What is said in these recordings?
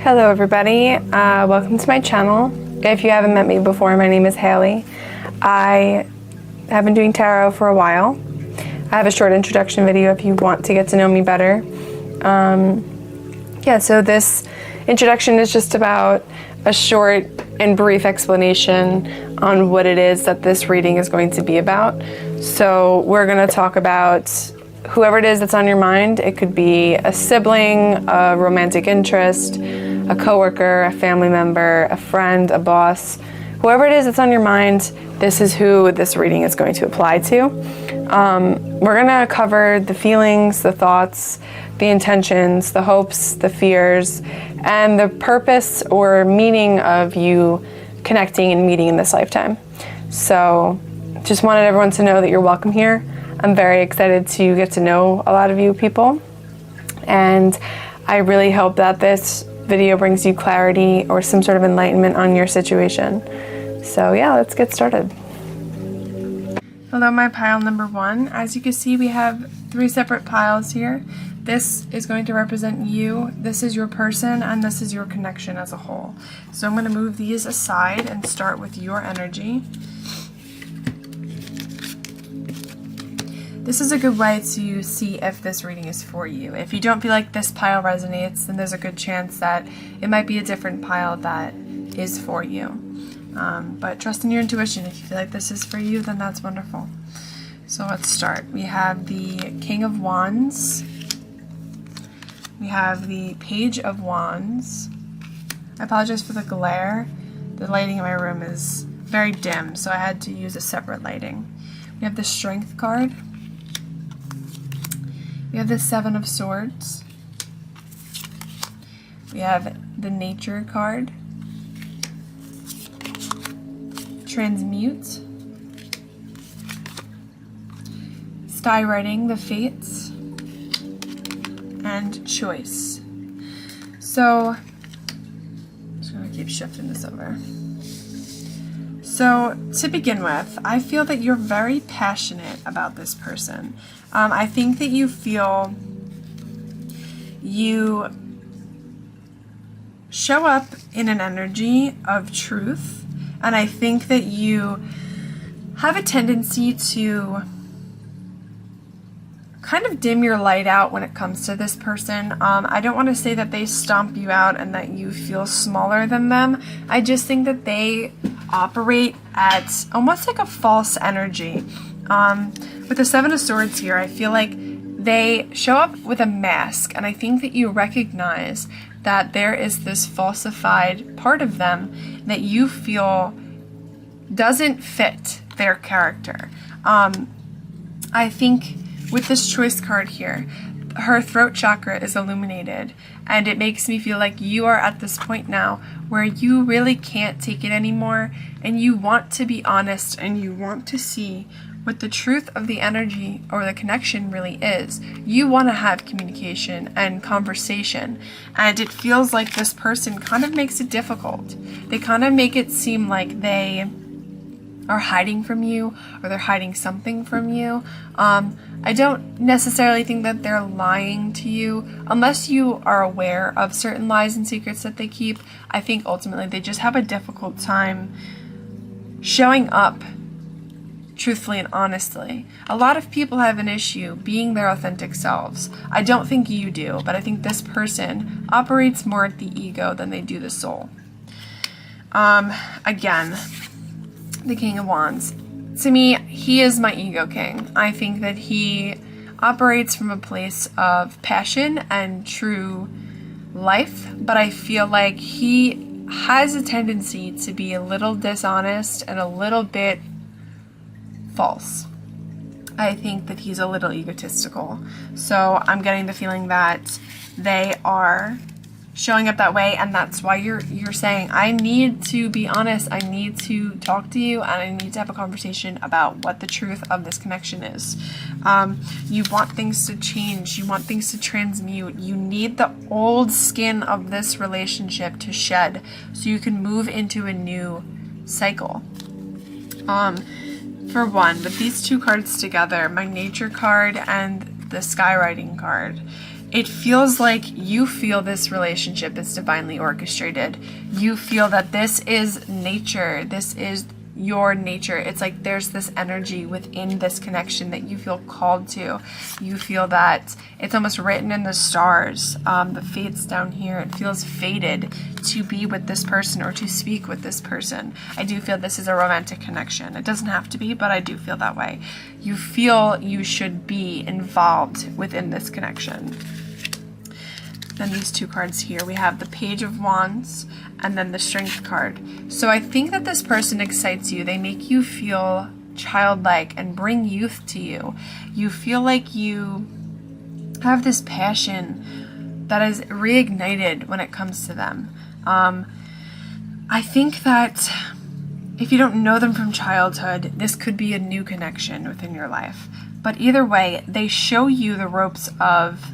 Hello everybody, welcome to my channel. If you haven't met me before, my name is Haley. I have been doing tarot for a while. I have a short introduction video if you want to get to know me better. So this introduction is just about a short and brief explanation on what it is that this reading is going to be about. So we're going to talk about whoever it is that's on your mind. It could be a sibling, a romantic interest, a coworker, a family member, a friend, a boss. Whoever it is that's on your mind, this is who this reading is going to apply to. We're going to cover the feelings, the thoughts, the intentions, the hopes, the fears, and the purpose or meaning of you connecting and meeting in this lifetime. So just wanted everyone to know that you're welcome here. I'm very excited to get to know a lot of you people, and I really hope that this video brings you clarity or some sort of enlightenment on your situation. So yeah, let's get started. Hello, my pile number one. As you can see, we have 3 separate piles here. This is going to represent you, this is your person, and this is your connection as a whole. So I'm going to move these aside and start with your energy. This is a good way to see if this reading is for you. If you don't feel like this pile resonates, then there's a good chance that it might be a different pile that is for you. But trust in your intuition. If you feel like this is for you, then that's wonderful. So let's start. We have the King of Wands. We have the Page of Wands. I apologize for the glare. The lighting in my room is very dim, so I had to use a separate lighting. We have the Strength card. We have the 7 of Swords. We have the Nature card. Transmute. Skywriting, the Fates. And Choice. So, I'm just going to keep shifting this over. So, to begin with, I feel that you're very passionate about this person. I think that you feel you show up in an energy of truth, and I think that you have a tendency to kind of dim your light out when it comes to this person. I don't want to say that they stomp you out and that you feel smaller than them. I just think that they operate at almost like a false energy. With the 7 of Swords here, I feel like they show up with a mask, and I think that you recognize that there is this falsified part of them that you feel doesn't fit their character. I think with this Choice card here, her throat chakra is illuminated, and it makes me feel like you are at this point now where you really can't take it anymore, and you want to be honest, and you want to see what the truth of the energy or the connection really is. You want to have communication and conversation, and it feels like this person kind of makes it difficult. They kind of make it seem like they are hiding from you, or they're hiding something from you. I don't necessarily think that they're lying to you, unless you are aware of certain lies and secrets that they keep. I think ultimately they just have a difficult time showing up truthfully and honestly. A lot of people have an issue being their authentic selves. I don't think you do, but I think this person operates more at the ego than they do the soul. Again, the King of Wands. To me, he is my ego king. I think that he operates from a place of passion and true life, but I feel like he has a tendency to be a little dishonest and a little bit false. I think that he's a little egotistical. So I'm getting the feeling that they are showing up that way, and that's why you're saying, I need to be honest, I need to talk to you, and I need to have a conversation about what the truth of this connection is. You want things to change, you want things to transmute, you need the old skin of this relationship to shed so you can move into a new cycle. For one, with these 2 cards together, my Nature card and the Skywriting card, it feels like you feel this relationship is divinely orchestrated. You feel that this is nature. This is your nature. It's like there's this energy within this connection that you feel called to. You feel that it's almost written in the stars. The fates down here, it feels fated to be with this person or to speak with this person. I do feel this is a romantic connection. It doesn't have to be, but I do feel that way. You feel you should be involved within this connection. Then these two cards here, we have the Page of Wands and then the Strength card. So I think that this person excites you. They make you feel childlike and bring youth to you. You feel like you have this passion that is reignited when it comes to them. I think that if you don't know them from childhood, this could be a new connection within your life. But either way, they show you the ropes of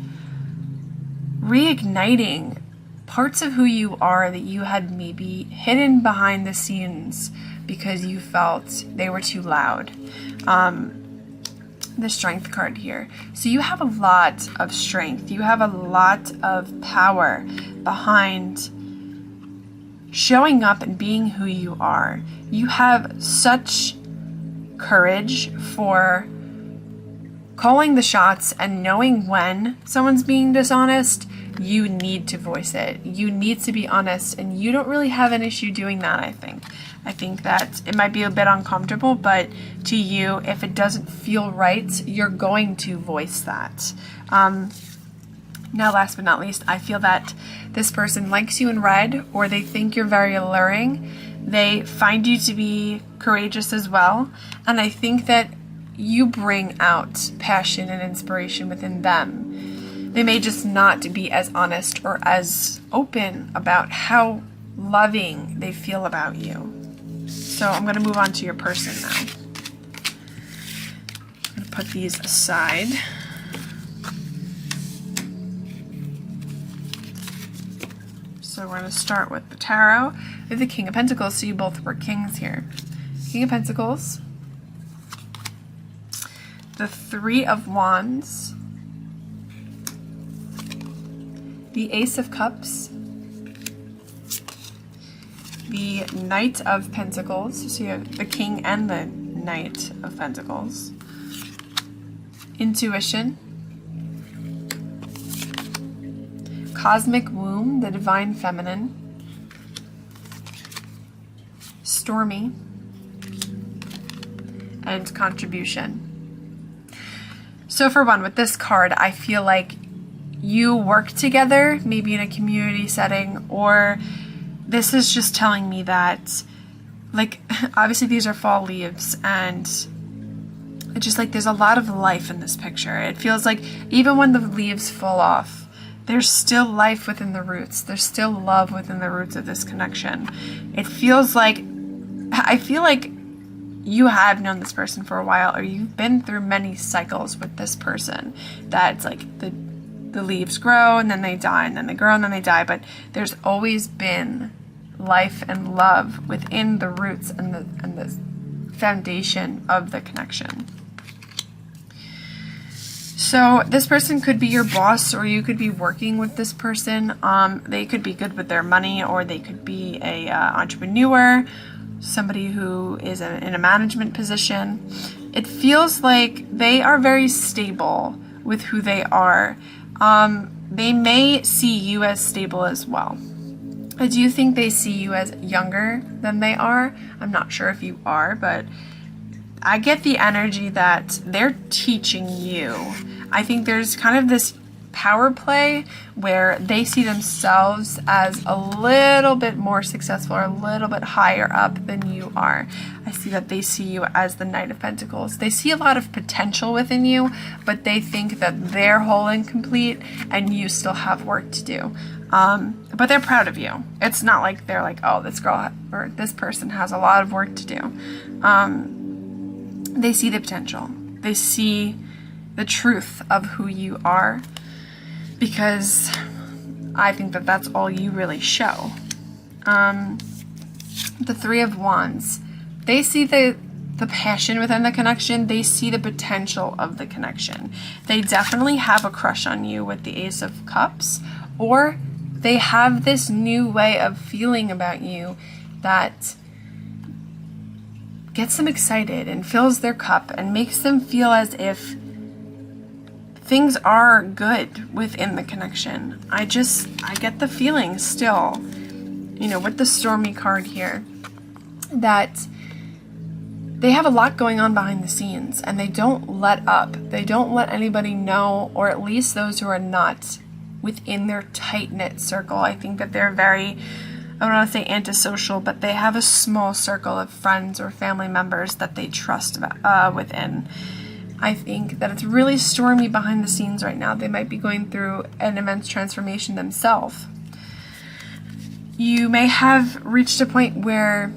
reigniting parts of who you are that you had maybe hidden behind the scenes because you felt they were too loud. The Strength card here. So you have a lot of strength. You have a lot of power behind showing up and being who you are. You have such courage for calling the shots and knowing when someone's being dishonest. You need to voice it. You need to be honest, and you don't really have an issue doing that, I think. I think that it might be a bit uncomfortable, but to you, if it doesn't feel right, you're going to voice that. Now, last but not least, I feel that this person likes you in red, or they think you're very alluring. They find you to be courageous as well, and I think that you bring out passion and inspiration within them. They may just not be as honest or as open about how loving they feel about you. So I'm going to move on to your person now. I'm going to put these aside. So we're going to start with the tarot. We have the King of Pentacles, so you both were kings here. King of Pentacles. The Three of Wands. The Ace of Cups, the Knight of Pentacles, so you have the King and the Knight of Pentacles, Intuition, Cosmic Womb, the Divine Feminine, Stormy, and Contribution. So for one, with this card, I feel like you work together, maybe in a community setting, or this is just telling me that, like, obviously these are fall leaves, and it's just like there's a lot of life in this picture. It feels like even when the leaves fall off, there's still life within the roots. There's still love within the roots of this connection. It feels like, I feel like you have known this person for a while, or you've been through many cycles with this person. That's like the leaves grow and then they die, and then they grow and then they die, but there's always been life and love within the roots and the foundation of the connection. So this person could be your boss, or you could be working with this person. They could be good with their money, or they could be a entrepreneur, somebody who is in a management position. It feels like they are very stable with who they are. They may see you as stable as well. I do think they see you as younger than they are. I'm not sure if you are, but I get the energy that they're teaching you. I think there's kind of this power play where they see themselves as a little bit more successful or a little bit higher up than you are. I see that they see you as the Knight of Pentacles. They see a lot of potential within you, but they think that they're whole and complete and you still have work to do. But they're proud of you. It's not like they're like, oh, this girl or this person has a lot of work to do. They see the potential. They see the truth of who you are, because I think that that's all you really show. The Three of Wands. They see the the passion within the connection. They see the potential of the connection. They definitely have a crush on you with the Ace of Cups, or they have this new way of feeling about you that gets them excited and fills their cup and makes them feel as if things are good within the connection. I get the feeling still, with the Stormy card here, that they have a lot going on behind the scenes and they don't let up. They don't let anybody know, or at least those who are not within their tight-knit circle. I think that they're very, I don't want to say antisocial, but they have a small circle of friends or family members that they trust within. I think that it's really stormy behind the scenes right now. They might be going through an immense transformation themselves. You may have reached a point where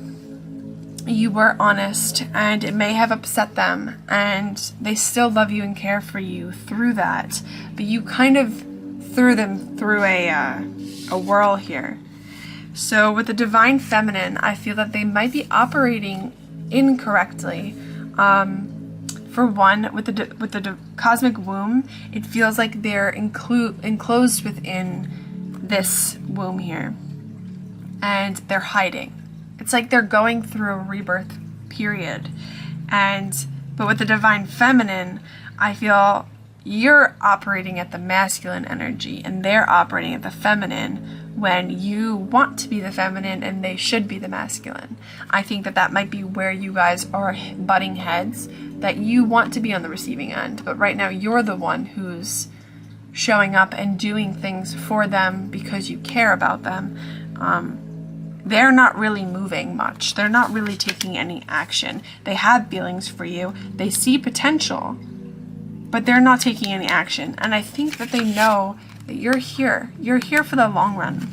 you were honest and it may have upset them, and they still love you and care for you through that, but you kind of threw them through a whirl here. So with the Divine Feminine, I feel that they might be operating incorrectly. For one, with the Cosmic Womb, it feels like they're enclosed within this womb here, and they're hiding. It's like they're going through a rebirth period. But with the Divine Feminine, I feel you're operating at the masculine energy and they're operating at the feminine, when you want to be the feminine and they should be the masculine. I think that might be where you guys are butting heads, that you want to be on the receiving end, but right now you're the one who's showing up and doing things for them because you care about them. They're not really moving much. They're not really taking any action. They have feelings for you. They see potential, but they're not taking any action. And I think that they know that you're here. You're here for the long run.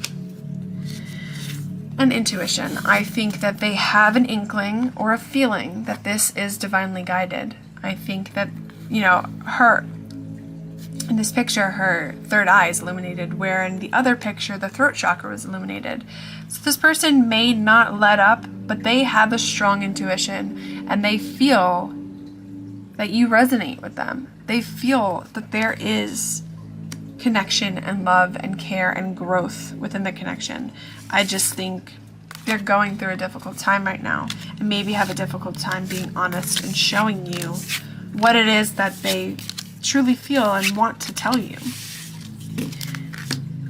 And intuition. I think that they have an inkling or a feeling that this is divinely guided. I think that, her, in this picture, her third eye is illuminated, where in the other picture, the throat chakra was illuminated. So this person may not let up, but they have a strong intuition and they feel that you resonate with them. They feel that there is connection and love and care and growth within the connection. I just think they're going through a difficult time right now and maybe have a difficult time being honest and showing you what it is that they truly feel and want to tell you.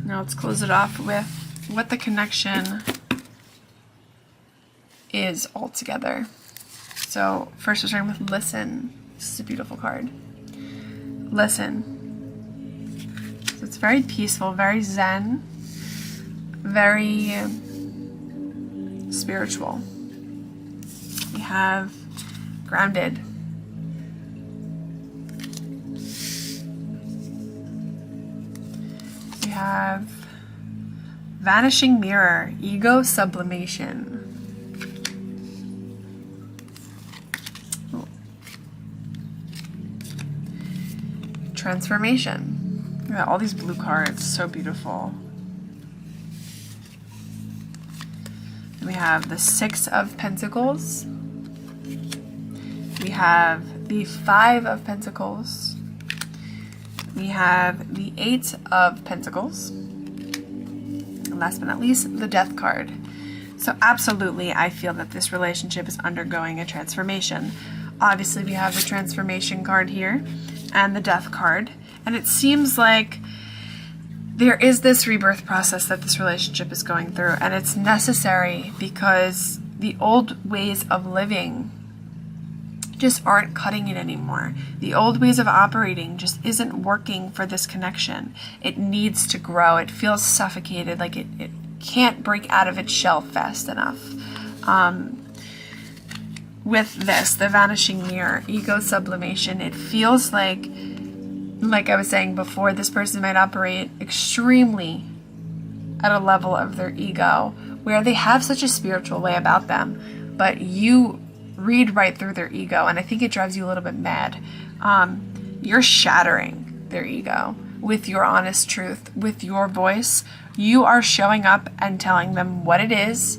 Now let's close it off with what the connection is altogether. So first we're starting with listen. This is a beautiful card. Listen. So it's very peaceful, very zen, very spiritual. We have grounded. We have vanishing mirror, ego sublimation. Transformation. Yeah, all these blue cards, so beautiful. We have the Six of Pentacles. We have the Five of Pentacles. We have the Eight of Pentacles. And last but not least, the Death card. So absolutely, I feel that this relationship is undergoing a transformation. Obviously, we have the Transformation card here and the Death card. And it seems like there is this rebirth process that this relationship is going through, and it's necessary because the old ways of living just aren't cutting it anymore. The old ways of operating just isn't working for this connection. It needs to grow. It feels suffocated, like it can't break out of its shell fast enough. With this, the vanishing mirror, ego sublimation, it feels like I was saying before, this person might operate extremely at a level of their ego where they have such a spiritual way about them, but you read right through their ego, and I think it drives you a little bit mad. You're shattering their ego with your honest truth, with your voice. You are showing up and telling them what it is,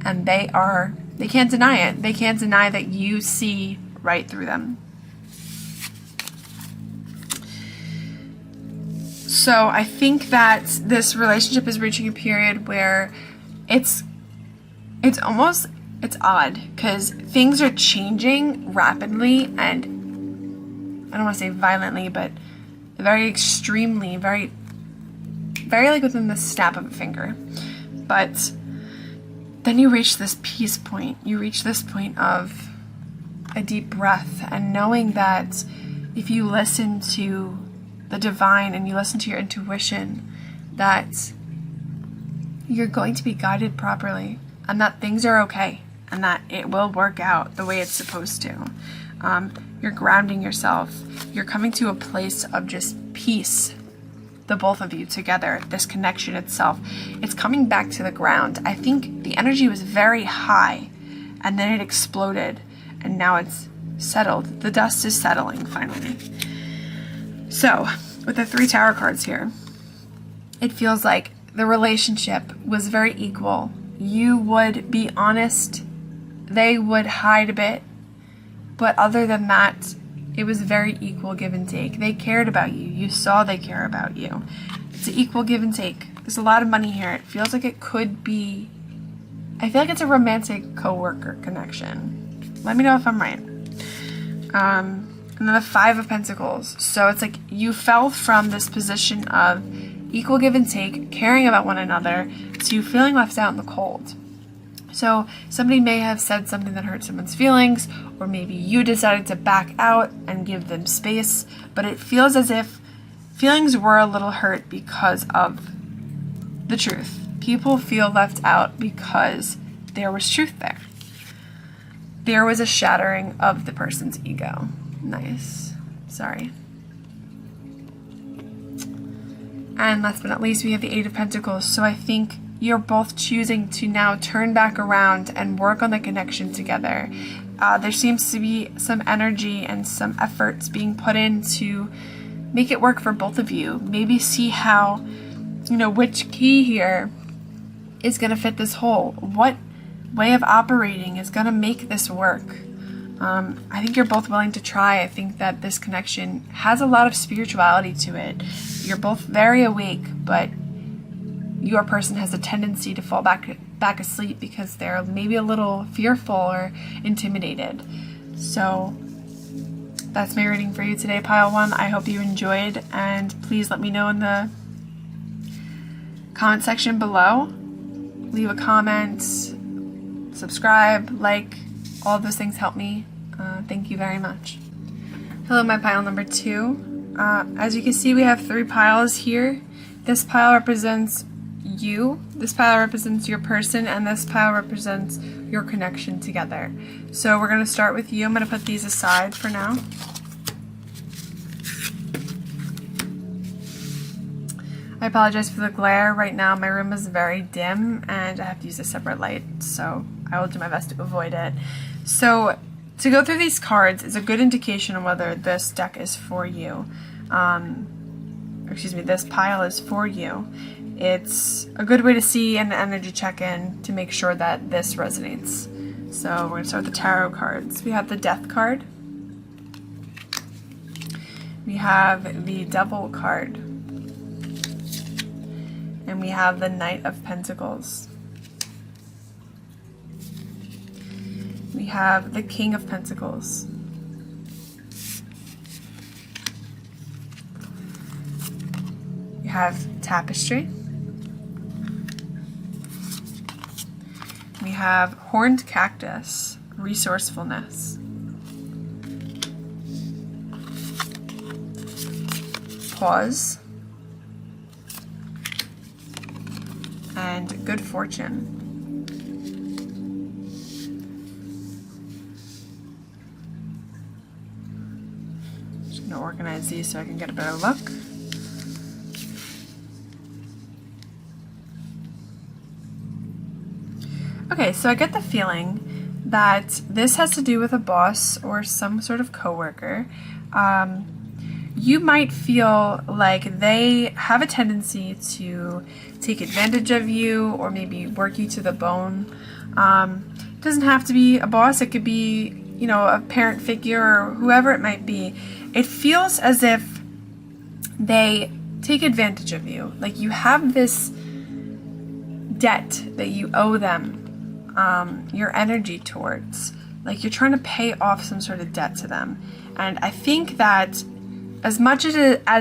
and they are They can't deny it. They can't deny that you see right through them. So I think that this relationship is reaching a period where it's odd, because things are changing rapidly, and I don't want to say violently, but very extremely, very like within the snap of a finger. But then you reach this peace point. You reach this point of a deep breath, and knowing that if you listen to the divine and you listen to your intuition, that you're going to be guided properly, and that things are okay, and that it will work out the way it's supposed to. You're grounding yourself. You're coming to a place of just peace, the both of you together. This connection itself, it's coming back to the ground. I think the energy was very high, and then it exploded, and now it's settled. The dust is settling finally. So, with the 3 Tower cards here, it feels like the relationship was very equal. You would be honest, they would hide a bit, but other than that, it was very equal give and take. They cared about you. You saw they care about you. It's an equal give and take. There's a lot of money here. It feels like it could be, I feel like it's a romantic coworker connection. Let me know if I'm right. And then the 5 of Pentacles. So it's like you fell from this position of equal give and take, caring about one another, to feeling left out in the cold. So somebody may have said something that hurt someone's feelings, or maybe you decided to back out and give them space, but it feels as if feelings were a little hurt because of the truth. People feel left out because there was truth there. There was a shattering of the person's ego. Nice. Sorry. And last but not least, we have the 8 of Pentacles. So I think you're both choosing to now turn back around and work on the connection together. There seems to be some energy and some efforts being put in to make it work for both of you. Maybe see how, which key here is going to fit this hole. What way of operating is going to make this work? I think you're both willing to try. I think that this connection has a lot of spirituality to it. You're both very awake, but your person has a tendency to fall back asleep because they're maybe a little fearful or intimidated. So that's my reading for you today, Pile 1. I hope you enjoyed, and please let me know in the comment section below. Leave a comment, subscribe, like, all of those things help me. Thank you very much. Hello, my pile number 2. As you can see, we have 3 piles here. This pile represents you, this pile represents your person, and this pile represents your connection together. So we're going to start with you. I'm going to put these aside for now. I apologize for the glare. Right now my room is very dim and I have to use a separate light, so I will do my best to avoid it. So to go through these cards is a good indication of whether this deck is for you. This pile is for you. It's a good way to see an energy check-in to make sure that this resonates. So we're going to start with the tarot cards. We have the Death card. We have the Devil card. And we have the Knight of Pentacles. We have the King of Pentacles. We have Tapestry. We have Horned Cactus, Resourcefulness. Pause. And Good Fortune. Just going to organize these so I can get a better look. Okay, so I get the feeling that this has to do with a boss or some sort of coworker. You might feel like they have a tendency to take advantage of you or maybe work you to the bone. It doesn't have to be a boss. It could be, a parent figure or whoever it might be. It feels as if they take advantage of you. Like you have this debt that you owe them your energy towards. Like you're trying to pay off some sort of debt to them. And I think that as much as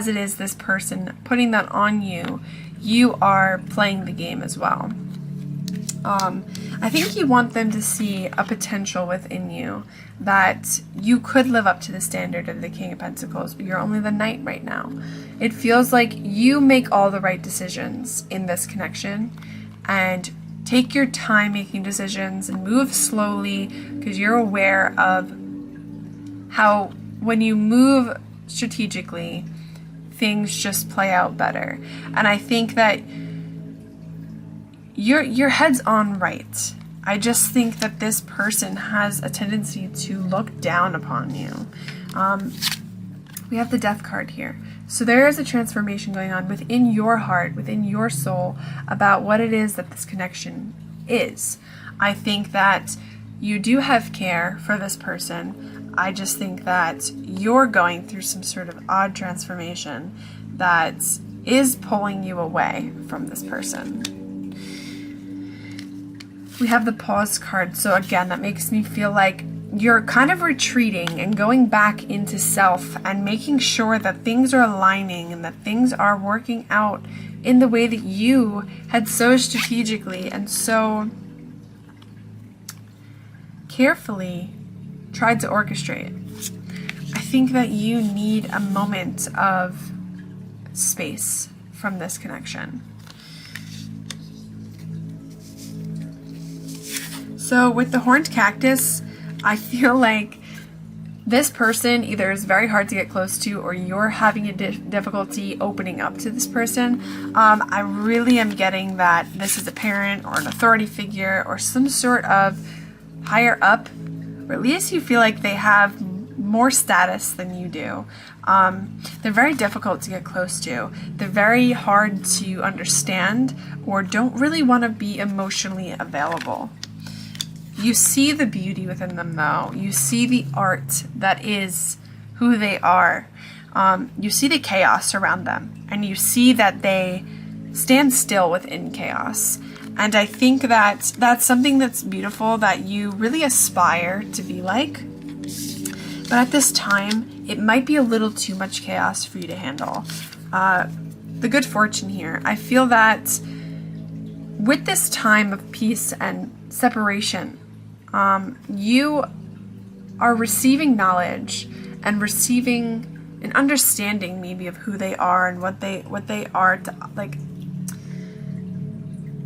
it is this person putting that on you, you are playing the game as well. I think you want them to see a potential within you that you could live up to the standard of the King of Pentacles, but you're only the Knight right now. It feels like you make all the right decisions in this connection, and take your time making decisions and move slowly, because you're aware of how when you move strategically, things just play out better. And I think that your head's on right. I just think that this person has a tendency to look down upon you. We have the Death card here. So there is a transformation going on within your heart, within your soul, about what it is that this connection is. I think that you do have care for this person. I just think that you're going through some sort of odd transformation that is pulling you away from this person. We have the Pause card. So again, that makes me feel like you're kind of retreating and going back into self and making sure that things are aligning and that things are working out in the way that you had so strategically and so carefully tried to orchestrate. I think that you need a moment of space from this connection. So with the Horned Cactus, I feel like this person either is very hard to get close to, or you're having a difficulty opening up to this person. I really am getting that this is a parent or an authority figure or some sort of higher up, or at least you feel like they have more status than you do. They're very difficult to get close to. They're very hard to understand, or don't really want to be emotionally available. You see the beauty within them, though. You see the art that is who they are. You see the chaos around them, and you see that they stand still within chaos. And I think that that's something that's beautiful, that you really aspire to be like. But at this time, it might be a little too much chaos for you to handle. The Good Fortune here, I feel that with this time of peace and separation, you are receiving knowledge and receiving an understanding maybe of who they are and what they are, to, like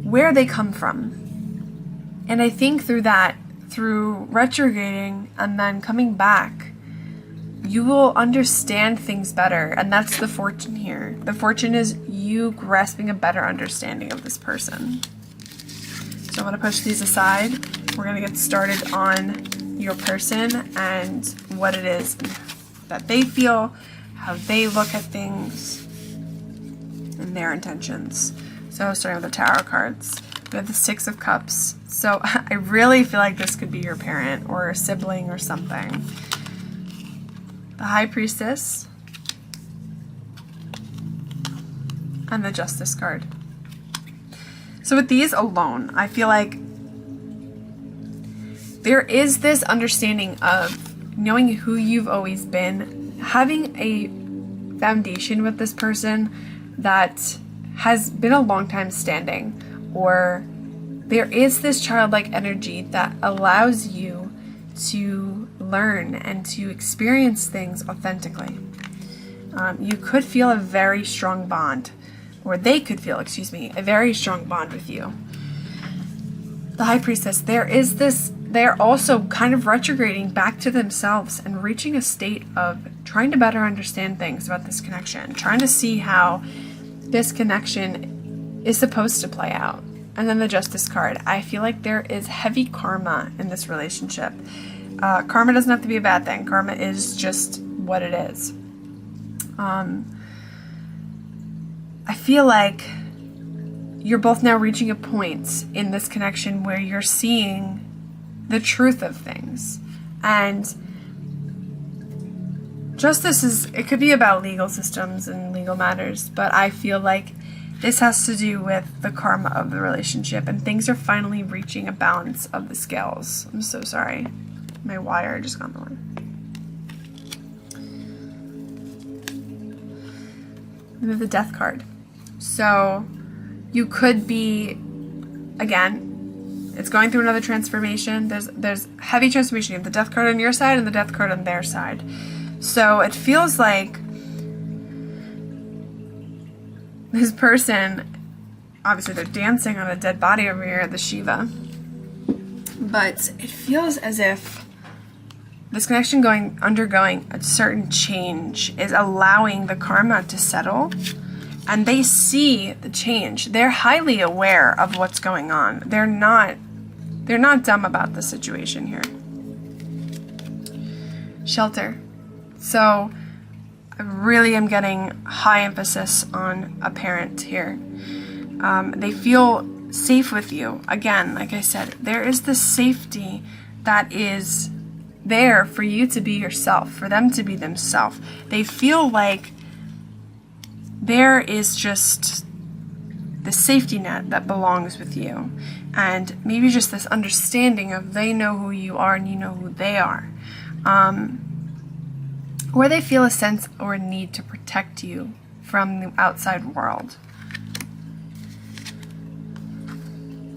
where they come from. And I think through retrograding and then coming back, you will understand things better. And that's the Fortune here. The Fortune is you grasping a better understanding of this person. So I'm going to push these aside. We're going to get started on your person and what it is that they feel, how they look at things, and their intentions. So starting with the Tarot cards, we have the Six of Cups. So I really feel like this could be your parent or a sibling or something. The High Priestess and the Justice card. So with these alone, I feel like there is this understanding of knowing who you've always been, having a foundation with this person that has been a long time standing, or there is this childlike energy that allows you to learn and to experience things authentically. You could feel a very strong bond, or they could feel, a very strong bond with you. The High Priestess, they're also kind of retrograding back to themselves and reaching a state of trying to better understand things about this connection, trying to see how this connection is supposed to play out. And then the Justice card, I feel like there is heavy karma in this relationship. Karma doesn't have to be a bad thing. Karma is just what it is. I feel like you're both now reaching a point in this connection where you're seeing the truth of things. And justice it could be about legal systems and legal matters, but I feel like this has to do with the karma of the relationship, and things are finally reaching a balance of the scales. I'm so sorry. My wire just got in the way. We have the Death card. So you could be, again, it's going through another transformation. There's heavy transformation. You have the Death card on your side and the Death card on their side. So it feels like this person, obviously they're dancing on a dead body over here, the Shiva. But it feels as if this connection undergoing a certain change is allowing the karma to settle, and they see the change. They're highly aware of what's going on. They're not dumb about the situation here. Shelter. So I really am getting high emphasis on a parent here. They feel safe with you. Again, like I said, there is this safety that is there for you to be yourself, for them to be themselves. They feel like there is just the safety net that belongs with you. And maybe just this understanding of they know who you are and you know who they are. Or they feel a sense or a need to protect you from the outside world.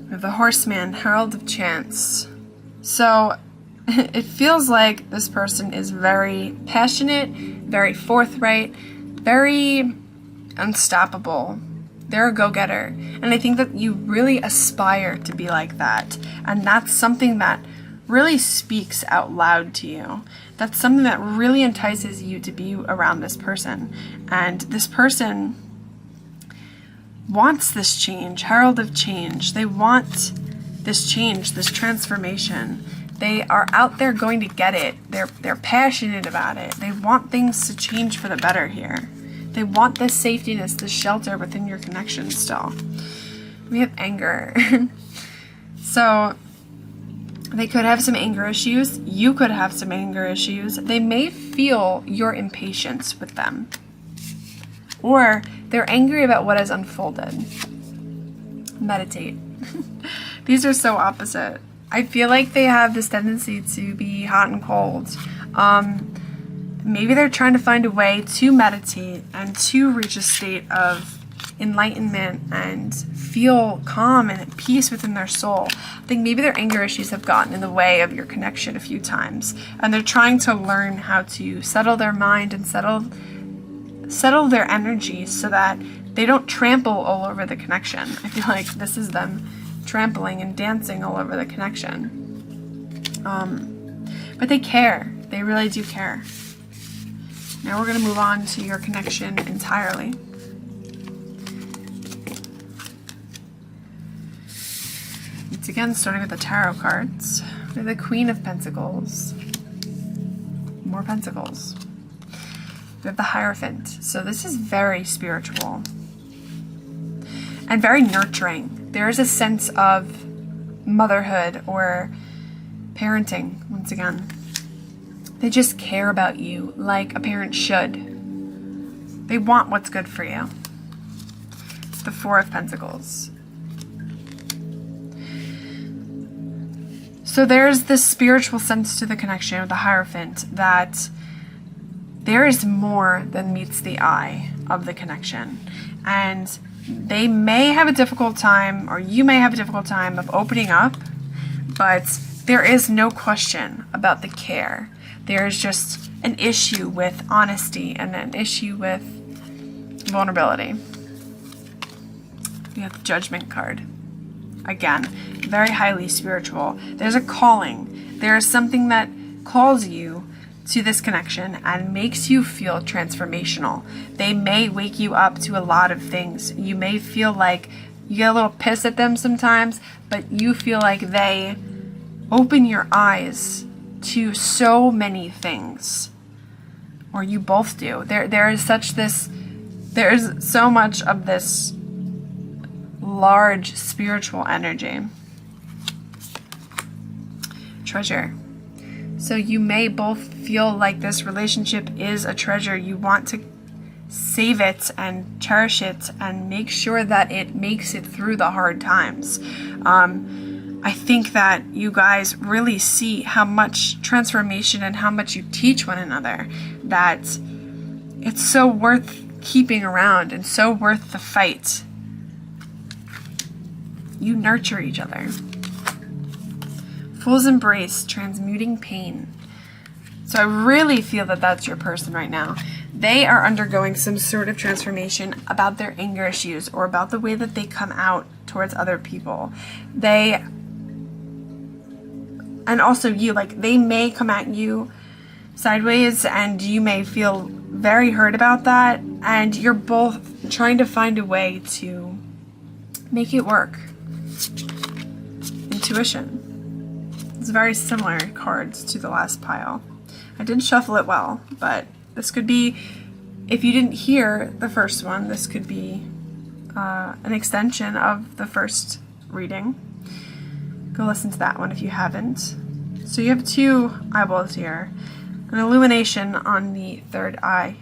We have the Horseman, Herald of Chance. So it feels like this person is very passionate, very forthright, very unstoppable. They're a go-getter. And I think that you really aspire to be like that. And that's something that really speaks out loud to you. That's something that really entices you to be around this person. And this person wants this change, Herald of Change. They want this change, this transformation. They are out there going to get it. They're passionate about it. They want things to change for the better here. They want this safetiness, this shelter within your connection still. We have anger. So they could have some anger issues. You could have some anger issues. They may feel your impatience with them. Or they're angry about what has unfolded. Meditate. These are so opposite. I feel like they have this tendency to be hot and cold. Maybe they're trying to find a way to meditate and to reach a state of enlightenment and feel calm and at peace within their soul. I think maybe their anger issues have gotten in the way of your connection a few times, and they're trying to learn how to settle their mind and settle their energy so that they don't trample all over the connection. I feel like this is them trampling and dancing all over the connection. But they care. They really do care. Now we're going to move on to your connection entirely. It's again starting with the tarot cards. We have the Queen of Pentacles. More Pentacles. We have the Hierophant. So this is very spiritual and very nurturing. There is a sense of motherhood or parenting, once again. They just care about you like a parent should. They want what's good for you. It's the Four of Pentacles. So there's this spiritual sense to the connection with the Hierophant that there is more than meets the eye of the connection. And they may have a difficult time, or you may have a difficult time of opening up, but there is no question about the care. There's just an issue with honesty and an issue with vulnerability. We have the Judgment card. Again, very highly spiritual. There's a calling. There is something that calls you to this connection and makes you feel transformational. They may wake you up to a lot of things. You may feel like you get a little pissed at them sometimes, but you feel like they open your eyes to so many things. Or you both do. There is so much of this large spiritual energy. treasure. So you may both feel like this relationship is a treasure. You want to save it and cherish it and make sure that it makes it through the hard times. I think that you guys really see how much transformation and how much you teach one another, that it's so worth keeping around and so worth the fight. You nurture each other. Fool's embrace, transmuting pain. So I really feel that that's your person right now. They are undergoing some sort of transformation about their anger issues or about the way that they come out towards other people. And also you, like, they may come at you sideways and you may feel very hurt about that, and you're both trying to find a way to make it work. Intuition. It's very similar cards to the last pile. I didn't shuffle it well, but this could be, if you didn't hear the first one, this could be an extension of the first reading. Go listen to that one if you haven't. So you have 2 eyeballs here. An illumination on the third eye.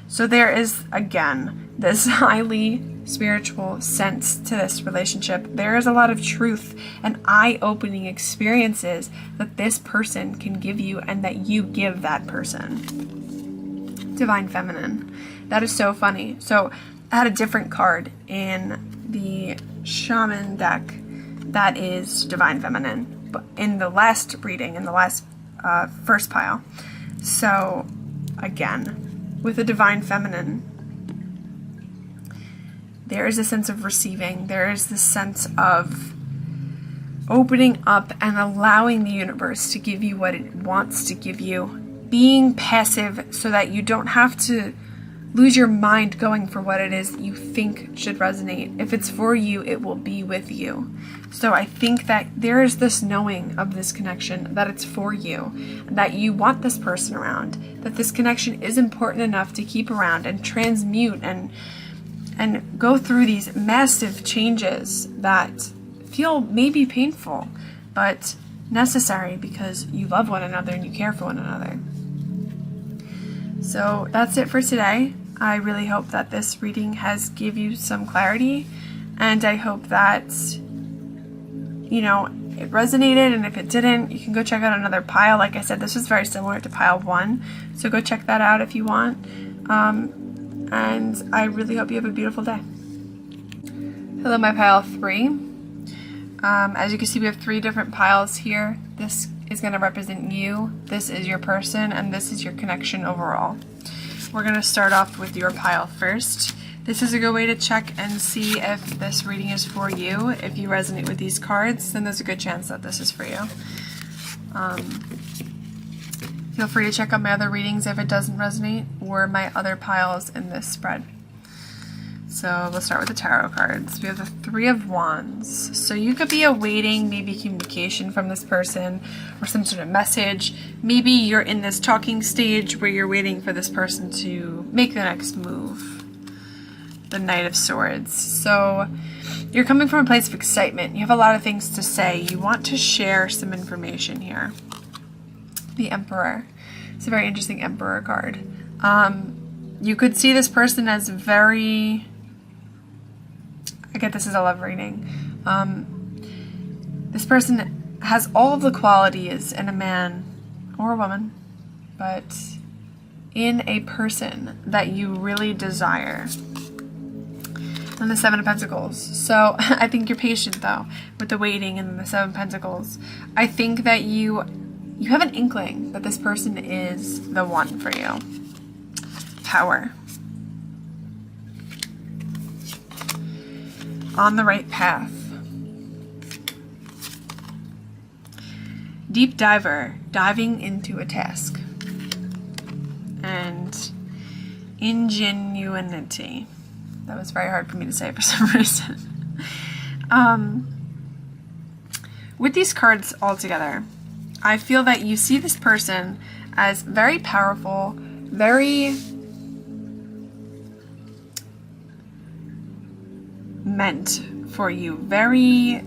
So there is, again, this highly spiritual sense to this relationship. There is a lot of truth and eye-opening experiences that this person can give you and that you give that person. Divine Feminine. That is so funny. So I had a different card in the Shaman deck that is Divine Feminine, but in the last reading, in the last first pile. So again, with the Divine Feminine, there is a sense of receiving. There is this sense of opening up and allowing the universe to give you what it wants to give you. Being passive so that you don't have to lose your mind going for what it is that you think should resonate. If it's for you, it will be with you. So I think that there is this knowing of this connection, that it's for you, that you want this person around, that this connection is important enough to keep around and transmute and go through these massive changes that feel maybe painful, but necessary because you love one another and you care for one another. So that's it for today. I really hope that this reading has give you some clarity, and I hope that, you know, it resonated, and if it didn't, you can go check out another pile. Like I said, this was very similar to pile 1, so go check that out if you want. And I really hope you have a beautiful day. Hello, my pile 3. As you can see, we have 3 different piles here. This is going to represent you, this is your person, and this is your connection overall. We're going to start off with your pile first. This is a good way to check and see if this reading is for you. If you resonate with these cards, then there's a good chance that this is for you. Feel free to check out my other readings if it doesn't resonate, or my other piles in this spread. So let's start with the tarot cards. We have the 3 of Wands. So you could be awaiting maybe communication from this person or some sort of message. Maybe you're in this talking stage where you're waiting for this person to make the next move. The Knight of Swords. So you're coming from a place of excitement. You have a lot of things to say. You want to share some information here. The Emperor. It's a very interesting Emperor card. You could see this person as very... I get this is a love reading. This person has all of the qualities in a man or a woman, but in a person that you really desire. And the 7 of Pentacles. So I think you're patient though with the waiting and the 7 of Pentacles. I think that you have an inkling that this person is the one for you. Power. On the right path. Deep diver, diving into a task. And ingenuity. That was very hard for me to say for some reason. With these cards all together, I feel that you see this person as very powerful, very meant for you, very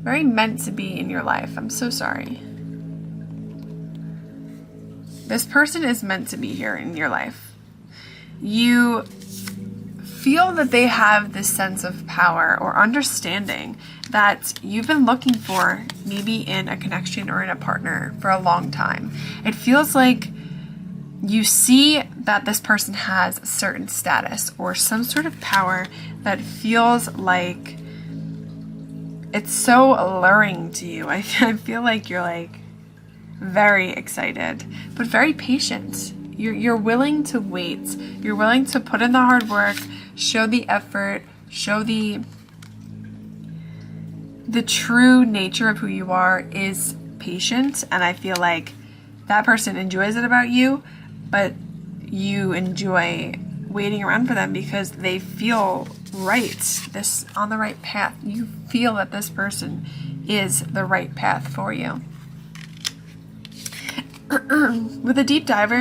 very meant to be in your life. I'm so sorry. This person is meant to be here in your life. You feel that they have this sense of power or understanding that you've been looking for, maybe in a connection or in a partner, for a long time. It feels like you see that this person has a certain status or some sort of power that feels like it's so alluring to you. I feel like you're like very excited, but very patient. You're willing to wait. You're willing to put in the hard work, show the effort, show the true nature of who you are is patient. And I feel like that person enjoys it about you, but you enjoy waiting around for them because they feel right, this on the right path. You feel that this person is the right path for you. With a deep diver,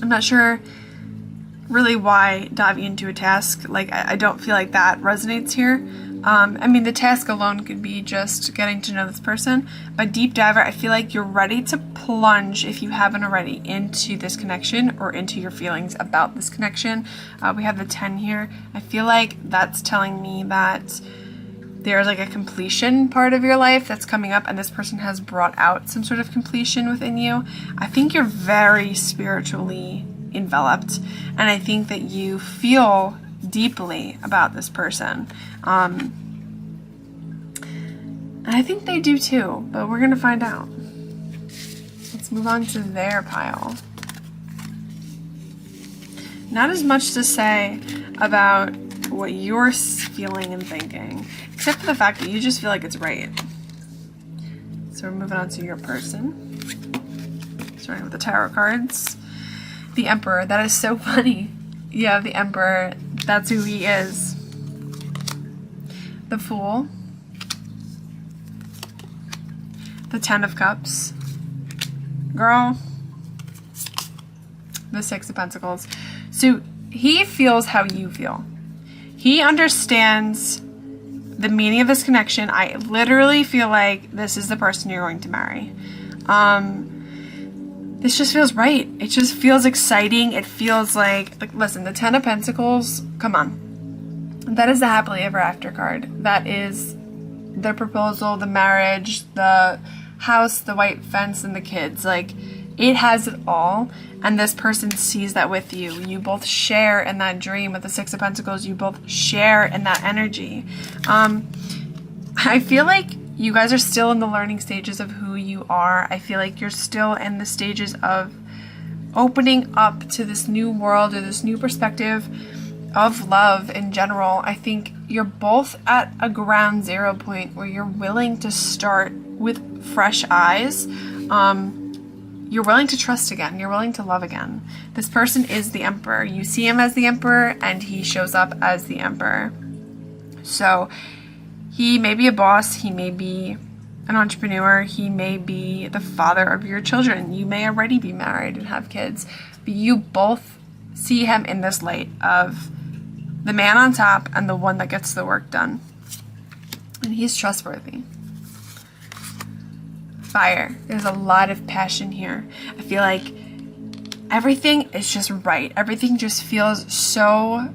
I'm not sure really why diving into a task, like I don't feel like that resonates here. I mean, the task alone could be just getting to know this person, but deep diver, I feel like you're ready to plunge, if you haven't already, into this connection or into your feelings about this connection. We have the 10 here. I feel like that's telling me that there's like a completion part of your life that's coming up, and this person has brought out some sort of completion within you. I think you're very spiritually enveloped, and I think that you feel deeply about this person. And I think they do too, but we're gonna find out. Let's move on to their pile. Not as much to say about what you're feeling and thinking, except for the fact that you just feel like it's right. So we're moving on to your person. Starting with the tarot cards. The Emperor. That is so funny. You have the Emperor. That's who he is. The Fool. The 10 of Cups. Girl. The 6 of Pentacles. So he feels how you feel. He understands the meaning of this connection. I literally feel like this is the person you're going to marry. This just feels right. It just feels exciting. It feels like listen, the 10 of Pentacles, come on. That is the happily ever after card. That is the proposal, the marriage, the house, the white fence, and the kids. Like, it has it all. And this person sees that with you. You both share in that dream with the 6 of Pentacles. You both share in that energy. I feel like you guys are still in the learning stages of who you are. I feel like you're still in the stages of opening up to this new world or this new perspective of love in general. I think you're both at a ground zero point where you're willing to start with fresh eyes. You're willing to trust again. You're willing to love again. This person is the Emperor. You see him as the Emperor, and he shows up as the Emperor. So he may be a boss. He may be an entrepreneur. He may be the father of your children. You may already be married and have kids. But you both see him in this light of the man on top and the one that gets the work done. And he's trustworthy. Fire. There's a lot of passion here. I feel like everything is just right. Everything just feels so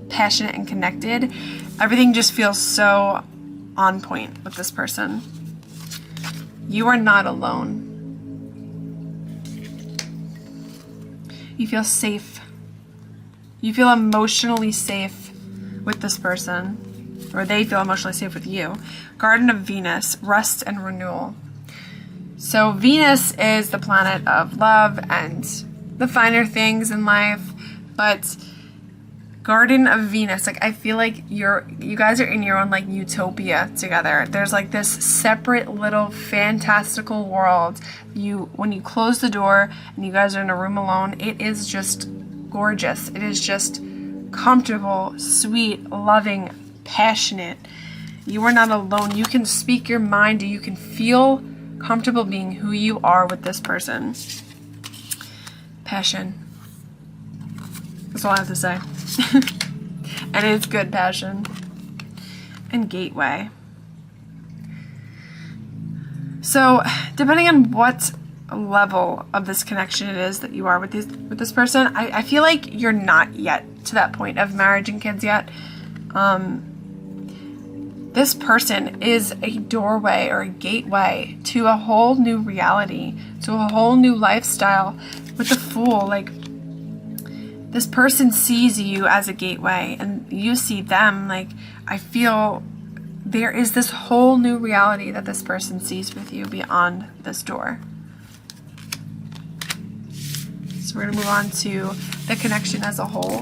passionate and connected. Everything just feels so on point with this person. You are not alone. You feel safe. You feel emotionally safe with this person, or they feel emotionally safe with you. Garden of Venus, rest and renewal. So Venus is the planet of love and the finer things in life, but Garden of Venus, like, I feel like you guys are in your own like utopia together. There's like this separate little fantastical world. When you close the door and you guys are in a room alone, it is just gorgeous. It is just comfortable, sweet, loving, passionate. You are not alone. You can speak your mind. You can feel comfortable being who you are with this person. Passion. That's all I have to say. And it's good passion. And Gateway. So depending on what level of this connection it is that you are with this person, I feel like you're not yet to that point of marriage and kids yet. This person is a doorway or a gateway to a whole new reality, to a whole new lifestyle. With the Fool, like, this person sees you as a gateway and you see them. Like, I feel there is this whole new reality that this person sees with you beyond this door. So we're going to move on to the connection as a whole.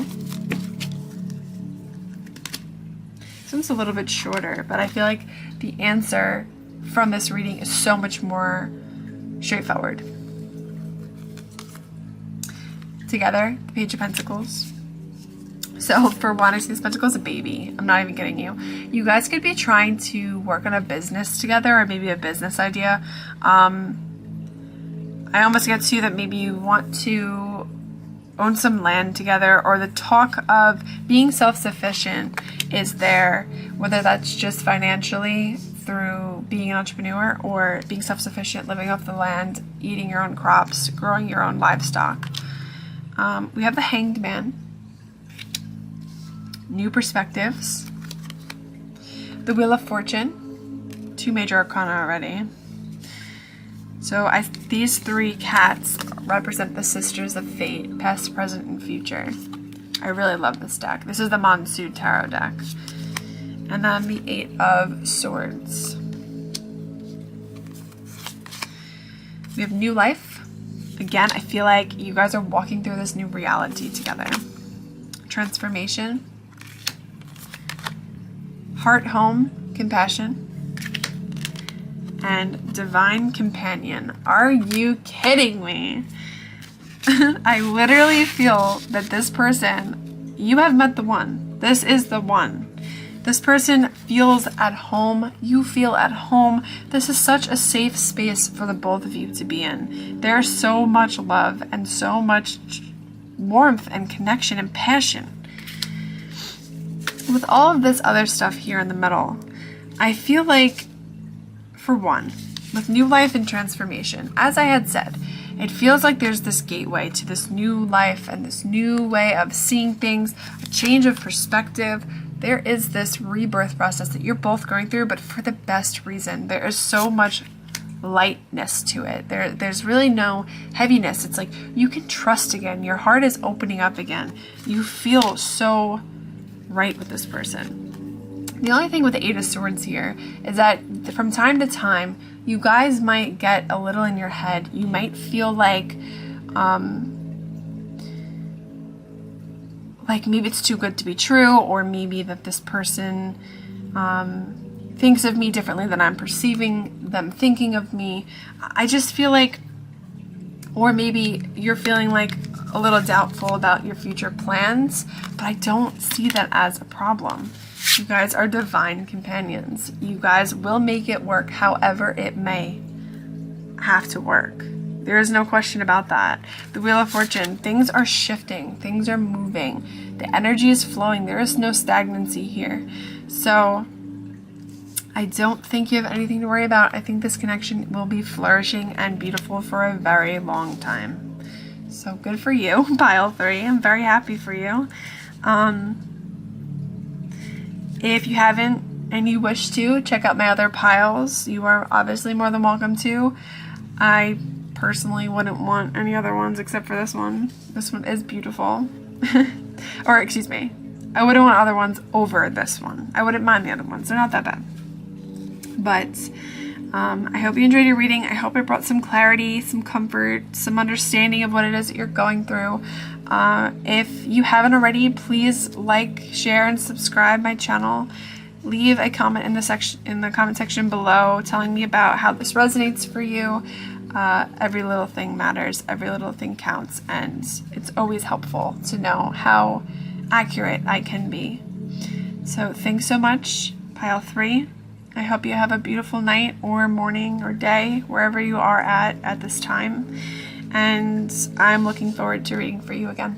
This one's a little bit shorter, but I feel like the answer from this reading is so much more straightforward. Together, the Page of Pentacles. So for one, I see this Pentacle as a baby. I'm not even kidding you. You guys could be trying to work on a business together, or maybe a business idea. I almost get to that maybe you want to own some land together, or the talk of being self-sufficient is there, whether that's just financially through being an entrepreneur, or being self-sufficient, living off the land, eating your own crops, growing your own livestock. We have the Hanged Man, new perspectives, the Wheel of Fortune, 2 major arcana already. So these 3 cats represent the Sisters of Fate, past, present, and future. I really love this deck. This is the Monsoon Tarot deck. And then the 8 of Swords. We have New Life. Again, I feel like you guys are walking through this new reality together. Transformation. Heart, Home, Compassion. And Divine Companion. Are you kidding me? I literally feel that this person, you have met the one. This is the one. This person feels at home. You feel at home. This is such a safe space for the both of you to be in. There's so much love and so much warmth and connection and passion. With all of this other stuff here in the middle, I feel like, for one, with New Life and Transformation, as I had said, it feels like there's this gateway to this new life and this new way of seeing things, a change of perspective. There is this rebirth process that you're both going through, but for the best reason. There is so much lightness to it. There's really no heaviness. It's like you can trust again. Your heart is opening up again. You feel so right with this person. The only thing with the 8 of Swords here is that from time to time, you guys might get a little in your head. You might feel like maybe it's too good to be true, or maybe that this person thinks of me differently than I'm perceiving them thinking of me. I just feel like, or maybe you're feeling like a little doubtful about your future plans, but I don't see that as a problem. You guys are divine companions. You guys will make it work however it may have to work. There is no question about that. The Wheel of Fortune, things are shifting, things are moving, the energy is flowing, there is no stagnancy here. So I don't think you have anything to worry about. I think this connection will be flourishing and beautiful for a very long time. So good for you, pile 3. I'm very happy for you. If you haven't and you wish to, check out my other piles. You are obviously more than welcome to. I personally wouldn't want any other ones except for this one. This one is beautiful. Or excuse me, I wouldn't want other ones over this one. I wouldn't mind the other ones. They're not that bad. But I hope you enjoyed your reading. I hope it brought some clarity, some comfort, some understanding of what it is that you're going through. If you haven't already, please like, share, and subscribe my channel. Leave a comment in the comment section below telling me about how this resonates for you. Every little thing matters, every little thing counts, and it's always helpful to know how accurate I can be. So thanks so much, pile 3. I hope you have a beautiful night or morning or day, wherever you are at this time. And I'm looking forward to reading for you again.